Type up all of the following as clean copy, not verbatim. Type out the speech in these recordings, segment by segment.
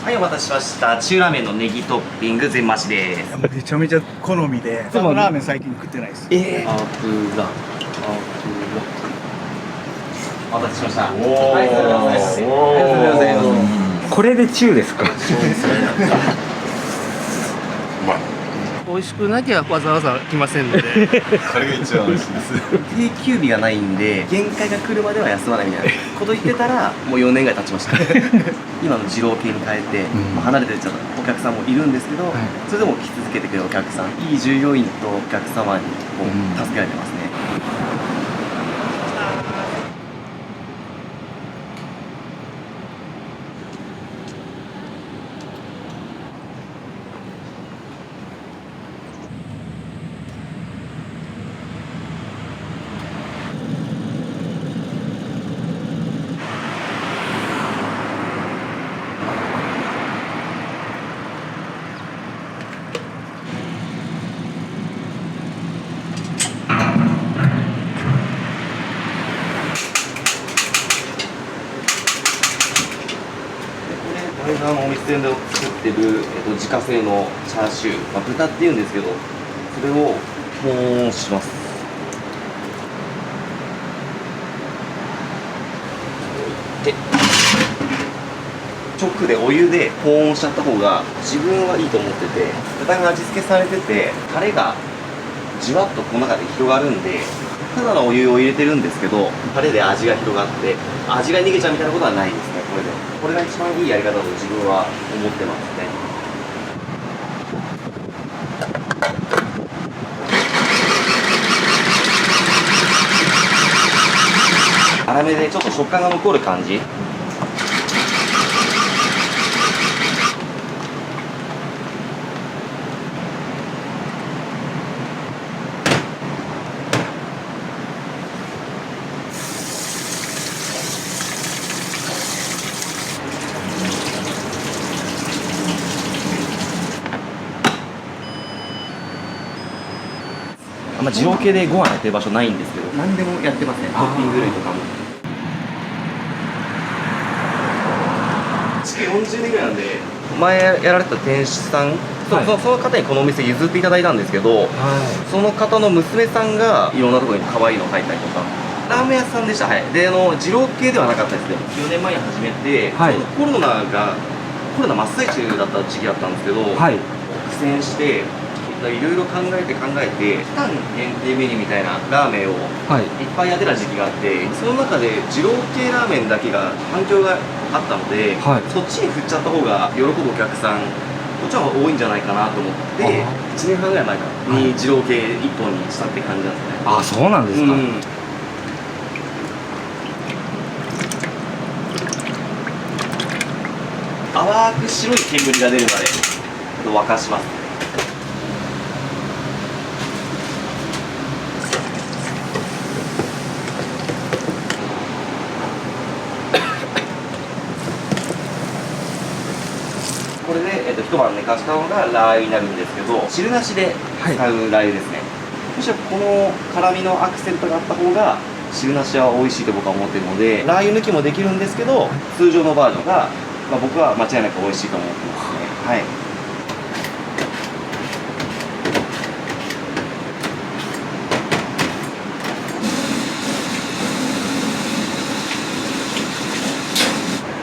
はい、お待たせしました。中ラーメンのネギトッピング全増しです。めちゃめちゃ好みで、でもラーメン最近食ってないです。お待たせしました。おー、はい、ありがとうございます。ありがとうございます。これで中ですか？美味しくなきゃわざわざ来ませんので。これが一番美味しいです。定休日がないんで、限界が来るまでは休まないみたいなこと言ってたら、もう4年ぐらい経ちました。今の二郎系に変えて、離れてっちゃったお客さんもいるんですけど、それでも来続けてくれるお客さん、いい従業員とお客様にこう助けられてますね。これがお店で作ってる、自家製のチャーシュー、豚っていうんですけど、それを保温します。で、直でお湯で保温しちゃった方が自分はいいと思ってて、豚が味付けされてて、タレがじわっとこの中で広がるんで、ただのお湯を入れてるんですけど、タレで味が広がって、味が逃げちゃうみたいなことはないですね、これで。これが一番いいやり方だと自分は思ってますね。粗めでちょっと食感が残る感じ。二郎系でご飯やってる場所ないんですけど、何でもやってますね。トッピング類とかも。築40年ぐらいなんで、前やられてた店主さん、その方にこのお店譲っていただいたんですけど、その方の娘さんがいろんなところに可愛いの描いたりとか。ラーメン屋さんでした。はい。で、二郎系ではなかったですね。4年前に始めて、コロナ真っ最中だった時期だったんですけど、苦戦して、いろいろ考えて、期間限定メニューみたいなラーメンをいっぱいやってた時期があって、その中で二郎系ラーメンだけが反響があったので、そっちに振っちゃった方が喜ぶお客さん、こっちの方が多いんじゃないかなと思って、1年半ぐらい前に二郎系一本にしたって感じなんですね。あ、そうなんですか。淡く白い煙が出るまで沸かします。これで、一晩寝かしたのがラー油になるんですけど、汁なしで使うラー油ですね。むしろこの辛みのアクセントがあった方が汁なしは美味しいと僕は思ってるので、ラー油抜きもできるんですけど、通常のバージョンが、僕は間違いなく美味しいと思ってますね。はい。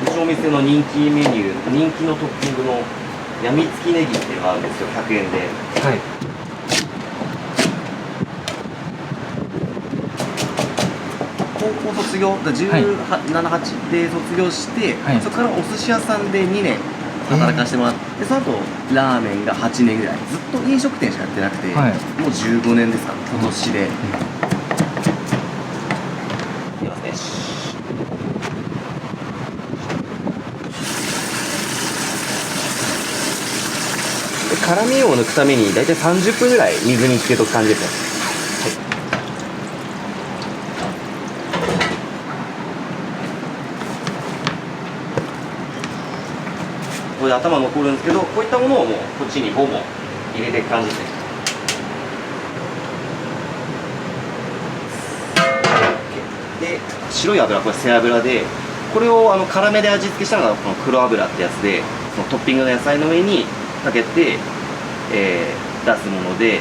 うちのお店の人気メニュー、人気のトッピングのやみつきネギっていうのがあるんですよ、100円で。高校卒業、17、8で卒業して、そこからお寿司屋さんで2年働かせてもらって、その後ラーメンが8年ぐらい、ずっと飲食店しかやってなくて、もう15年ですか、今年で。いきますね。辛みを抜くために大体30分ぐらい水につけとく感じですね。これで頭残るんですけど、こういったものをもうこっちにボンボン入れていく感じですね。で、白い油、これ背脂で、これを辛めで味付けしたのがこの黒油ってやつで、そのトッピングの野菜の上にかけて、出すもので。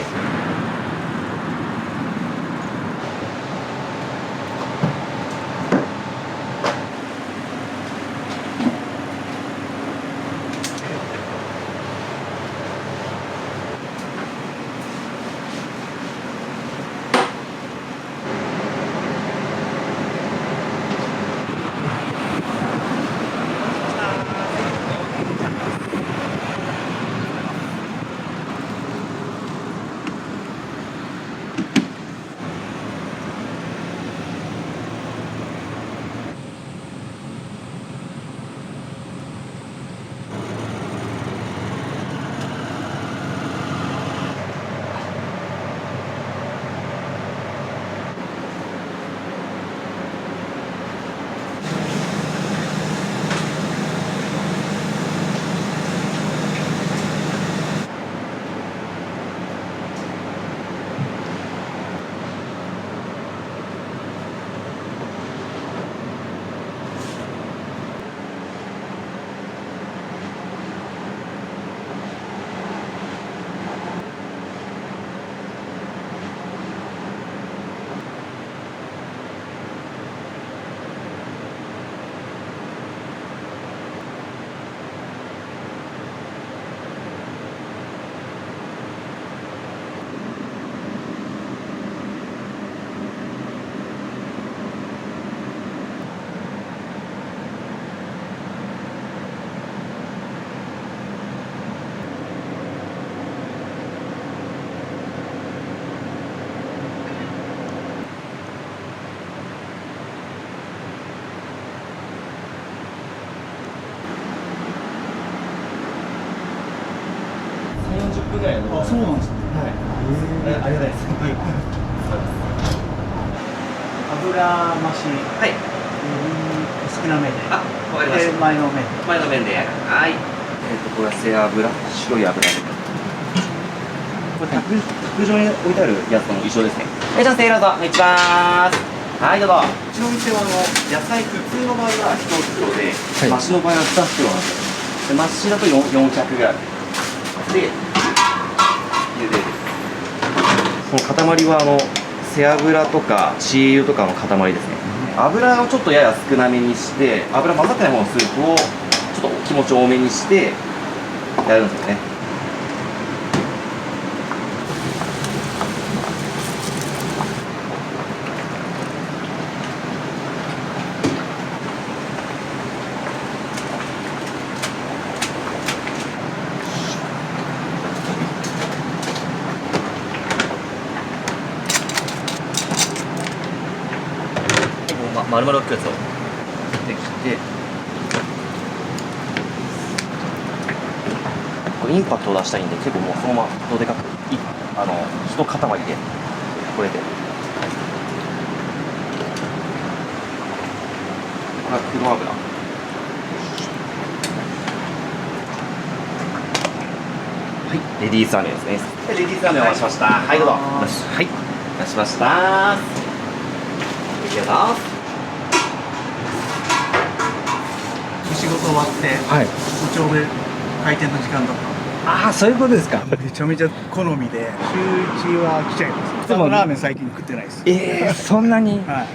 分ぐらいの。あ、そうなんですね。はい。ありがたいです。はい。油増し。はい。少なめで。あ、わかりました。前の麺。前の麺で。はい。これは背脂、白い油で。これ卓上に置いてあるやつとも一緒ですね。じゃあ、せいろうぞ、いきまーす。はい、どうぞ。うちの店は野菜普通の場合は1袋で、マシの場合は2袋なんですよ。で、マシだと400グラム。で、茹でです。この塊は背脂とかチー油とかの塊ですね。油をちょっとやや少なめにして、油混ざってない方のスープをちょっと気持ち多めにしてやるんですよね。丸々置くやつをできて、これインパクトを出したいんで、結構もうそのままどでかく一塊でこれで、これは黒油、はい、レディースラーメンですね。レディースラーメンお待ちしました。はい、どうぞ。はい、出しました。いきます。仕事終わって、はい、途中で開店の時間とか。ああ、そういうことですか。めちゃめちゃ好みで、週1は来ちゃいます。でもラーメン最近食ってないです。そんなに。はい。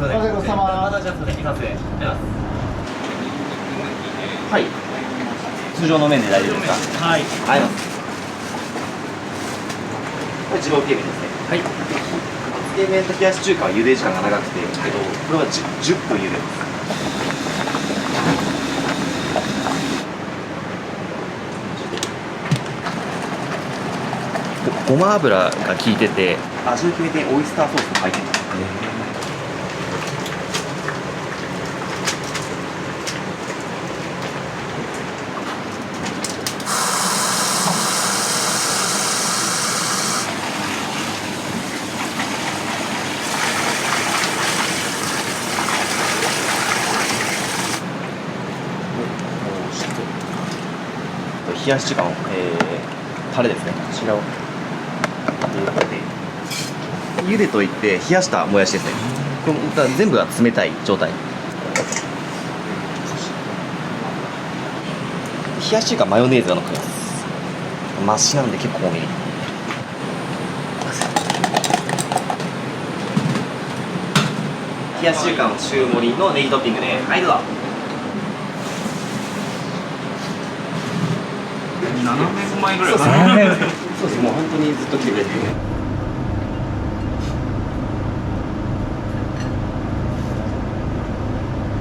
お疲れ様。またじゃあ続きますね。はい。通常の麺で大丈夫ですか。はい。あります。これ二郎系麺ですね。はい。つけ麺と冷やし中華は茹で時間が長くて、これは10分茹でます。ごま油が効いてて、味の決め手にオイスターソースが入ってるんです。冷やし中華の、タレですね。こちらを。ということで茹でといって冷やしたもやしですね。これだから全部が冷たい状態。冷やし中華マヨネーズが乗ってます。マシなんで結構多めに。冷やし中華の中盛りのネギトッピングで、はいどうぞ。7年前ぐらいかな。そうです、もう本当にずっと来てくれて。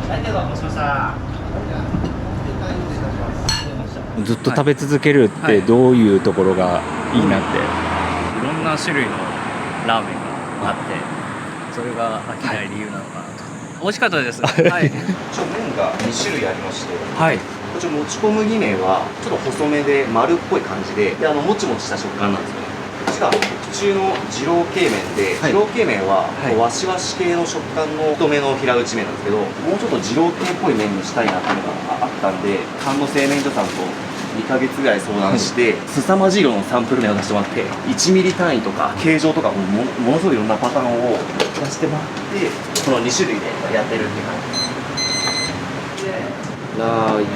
はいどうぞ、お待たせしました。ずっと食べ続けるってどういうところがいいなって、いろんな種類のラーメンがあって、それが飽きない理由なのかなと。美味しかったです。はい。一応麺が2種類ありまして、はいこちらもち小麦麺はちょっと細めで丸っぽい感じで、もちもちした食感なんですよね。こっちが普通の二郎系麺で、はい二郎系麺ははいわしわし系の食感の太めの平打ち麺なんですけど、もうちょっと二郎系っぽい麺にしたいなっていうのがあったんで、菅野製麺所さんと2ヶ月ぐらい相談して、凄まじい色のサンプル麺を出してもらって、1ミリ単位とか形状とかものすごいいろんなパターンを出してもらって、この2種類でやってるっていう感じです。ラー油、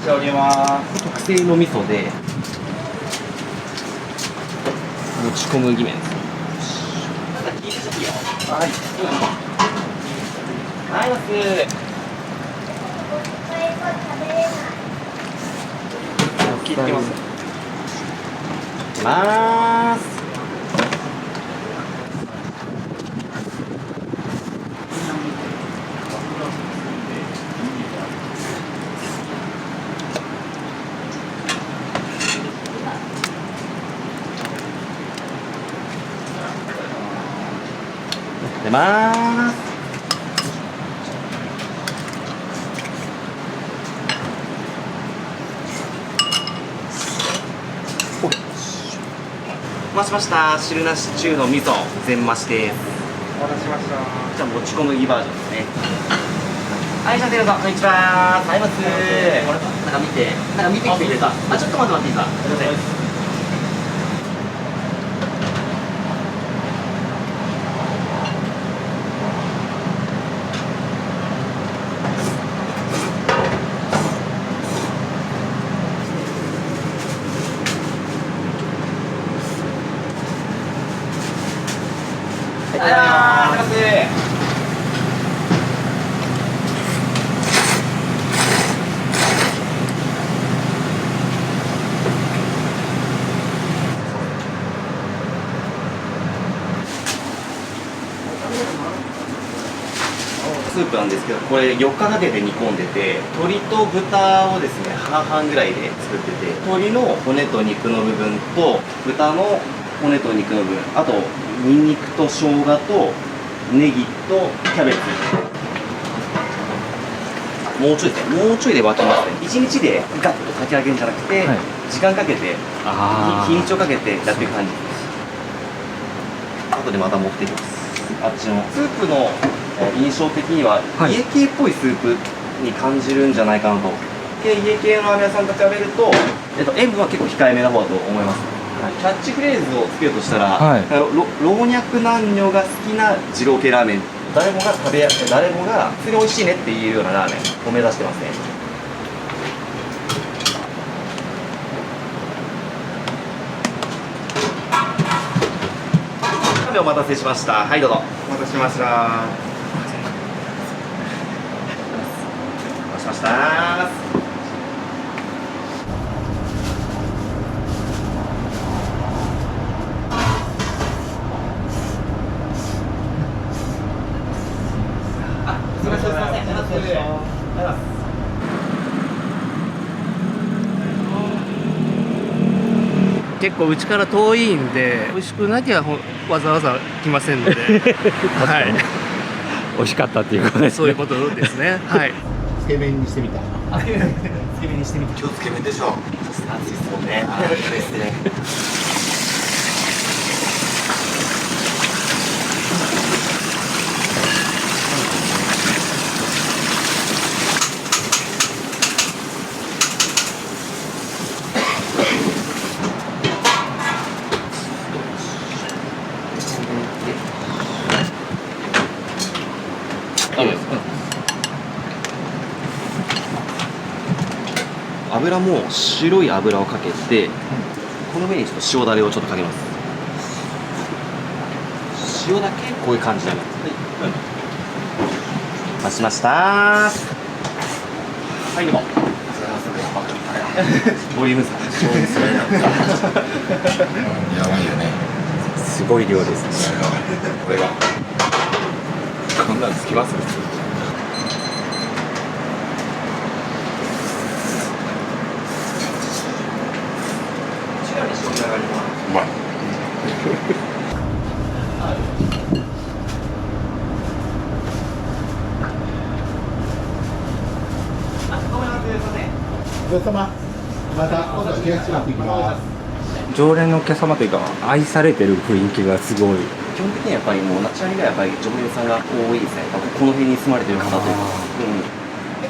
じゃあ入れます。特製の味噌でもち小麦麺です。はい。はい、ます。切ってます。まーす。出まーす。お待たせしました。汁なし中の味噌全増しです。お待たせしました。じゃあもち小麦バージョンですね。はい、じゃあどうぞ、こんにちは。はい、ます。なんか見てきてくれた。あ、ちょっと待っていいですか。すみません。ありがとうございます。スープなんですけど、これ4日かけて煮込んでて、鶏と豚をですね半々ぐらいで作ってて、鶏の骨と肉の部分と豚の骨と肉の部分、あとニンニクと生姜とネギとキャベツ、もうちょいですね、もうちょいで沸きますね。1日でガッと炊き上げるんじゃなくて、はい時間かけて日にちをかけてやっていく感じです。後でまた持ってきます。あっちのスープの印象的には、はい家系っぽいスープに感じるんじゃないかなと。家系のラーメン屋さんと比べると、塩分は結構控えめな方だと思います。キャッチフレーズをつけるとしたら、はい老若男女が好きな二郎系ラーメン、誰もが普通に美味しいねっていうようなラーメンを目指してますね。お待たせしました。はい、どうぞ。お待たせしました。お待たせしました。すみません。結構うちから遠いんで、美味しくなきゃわざわざ来ませんので、はい、美味しかったっていうことですね。そういうことですね。はい。つけ麺にしてみた。つけ麺にしてみて。今日つけ麺でしょ。暑いですもんね。ですね。いいです。油も白い油をかけて、この上にちょっと塩だれをちょっとかけます。塩だけこういう感じになります。はい、しました。はい、でも。ボリュームさ。やばいよね。すごい量ですね。これがこんなんつきます？うまい。ごちそうさま。また今度は東島っていきます。常連のお客様というか愛されてる雰囲気がすごい。基本的にはやっぱりもうナチュラルがやっぱり常連さんが多いですね。この辺に住まれてる方というか。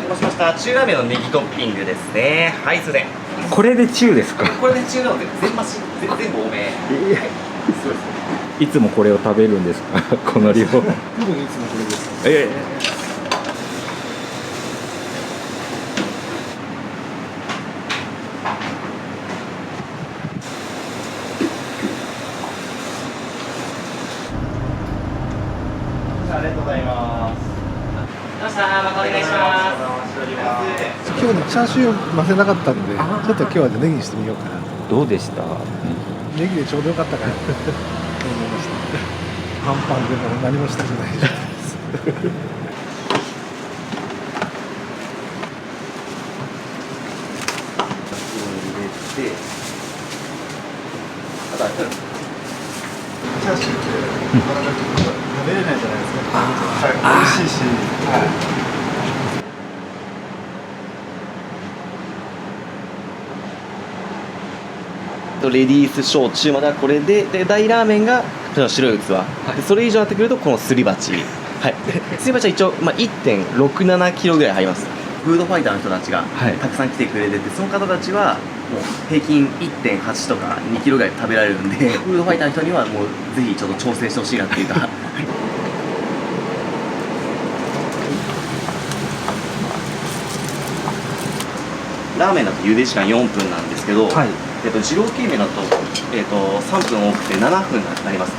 そうしました。中ラーメンのネギトッピングですね。はい、すいません。これで中ですか？これで中なので全増し、全部多め。そうです。いつもこれを食べるんですか？この量。僕いつもこれです。えありがとうございます。またお願いします。今日ねチャーシューを混ぜなかったんで、ちょっと今日はネギにしてみようかな。どうでした？ネギでちょうどよかったかなと思いました。パンパンでも何もしたくないです。入れて、あとはチャーシューってなかなか食べれないじゃないですか。美味しいし。レディース小中まではこれで、大ラーメンがこの白い器、でそれ以上になってくるとこのすり鉢、はい、すり鉢は一応、1.67 キロぐらい入ります。フードファイターの人たちがたくさん来てくれてて、その方たちはもう平均 1.8 とか2キロぐらい食べられるんで、フードファイターの人にはもうぜひちょっと調整してほしいなっていうか。ラーメンだと茹で時間4分なんですけど、二郎系麺だと、3分多くて7分になります。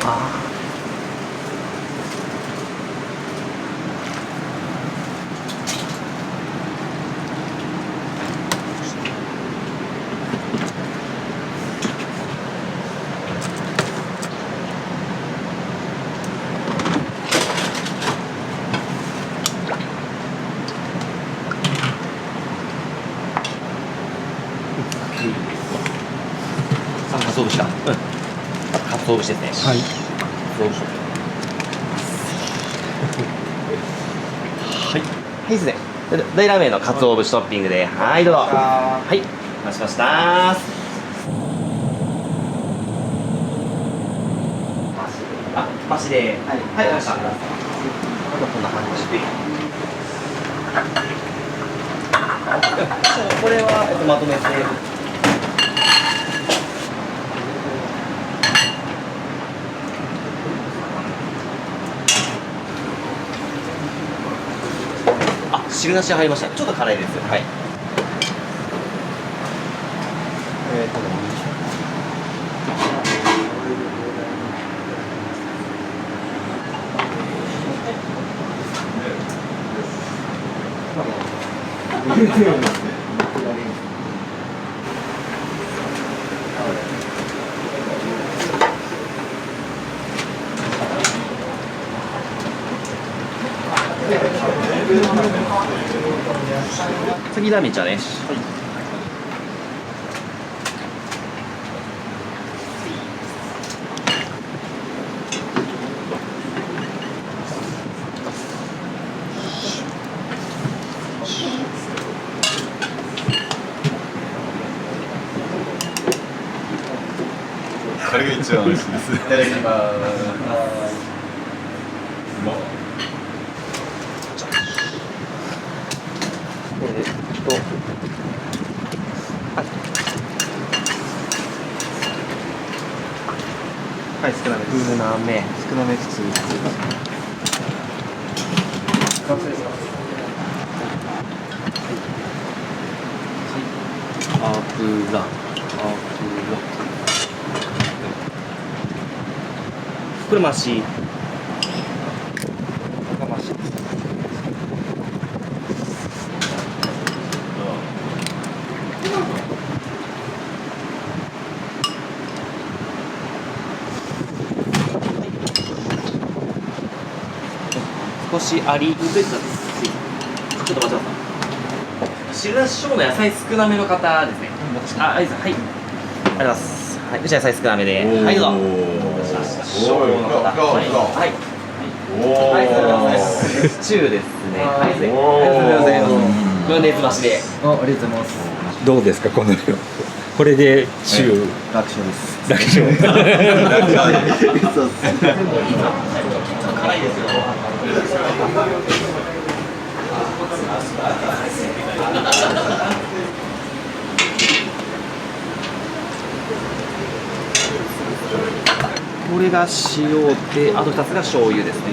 かつお節だ。かつお節ですね。はい。かつお節。はい。はいですね。大ラーメンのかつお節トッピングで、はいどうぞ。はい。お待たせしました。あ、箸で。はい。はい、わかりました。あとこんな感じで。これはまとめて。汁なし入りました。ちょっと辛いです。はい。次ラーメン茶ね。これが一番美味しいです。いただきます。はい、少なめ。少なめ。ね。少なめずつ。油。これ増し。少しあり。ちょっと待ってください。汁なし小の野菜少なめの方ですね。あ、いいです。はい。ありがとうございます。はい、うち野菜少なめで。はい、どうぞ。小の方。はい。はい。はい、ありがとうございます。中ですね。はい、ありがとうございます。これ熱増しで。ありがとうございます。どうですかこの量。これで中、楽勝です。楽勝。辛いですよ。これが塩で、あと2つが醤油ですね。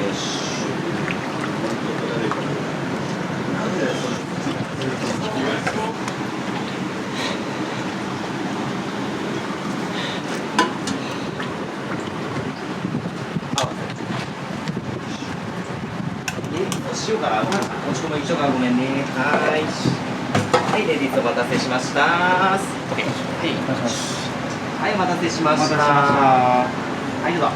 塩から持ち込む一緒がごめんね。はい。はい、レディースお待たせしました。オッケー。はい、お待たせしました。はい、どうぞ。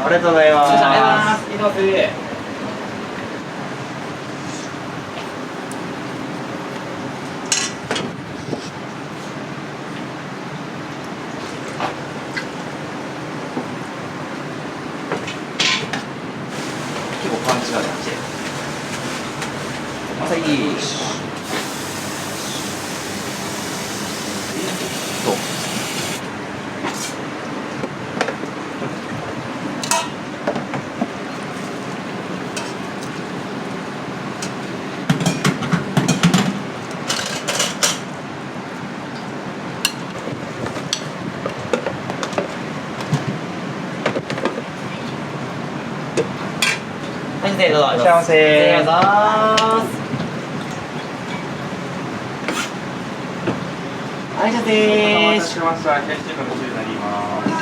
ありがとうございます。ありがとうございます。いいとす。パンチがある感じで。朝いい。そう。はい、どうぞ。いらっしゃいませ。ありがとうございます。はい、じゃあお待たせしました。冷やし中華の中になります。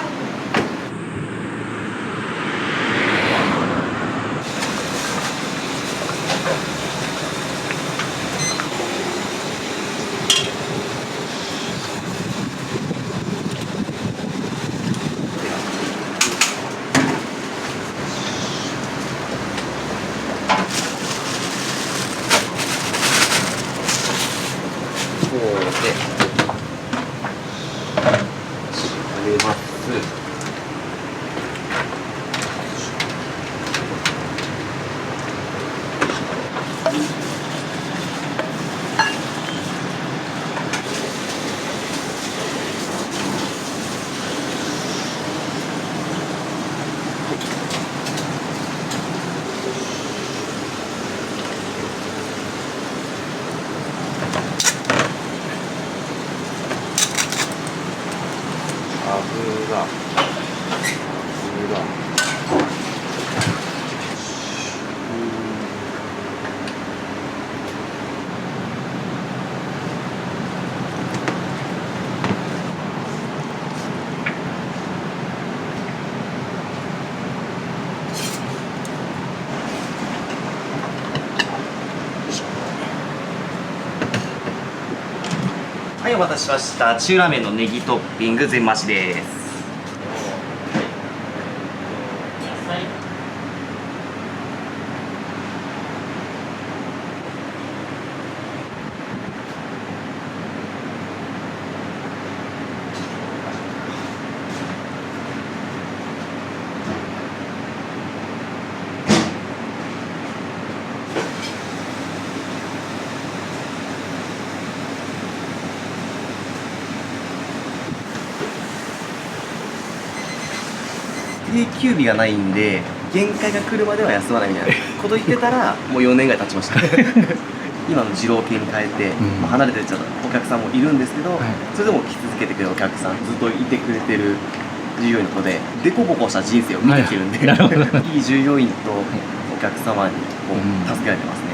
こうで入れます。はい、お待たせしました。中ラーメンのネギトッピング全増しです。定休日がないんで限界が来るまでは休まないみたいなこと言ってたらもう4年ぐらい経ちました。今の二郎系に変えて、うん離れてっちゃったお客さんもいるんですけど、はいそれでも来続けてくれるお客さんずっといてくれてる従業員の子でデコボコした人生を見てきてるんで、はいなるほどいい従業員とお客様にこうんう助けられてますね。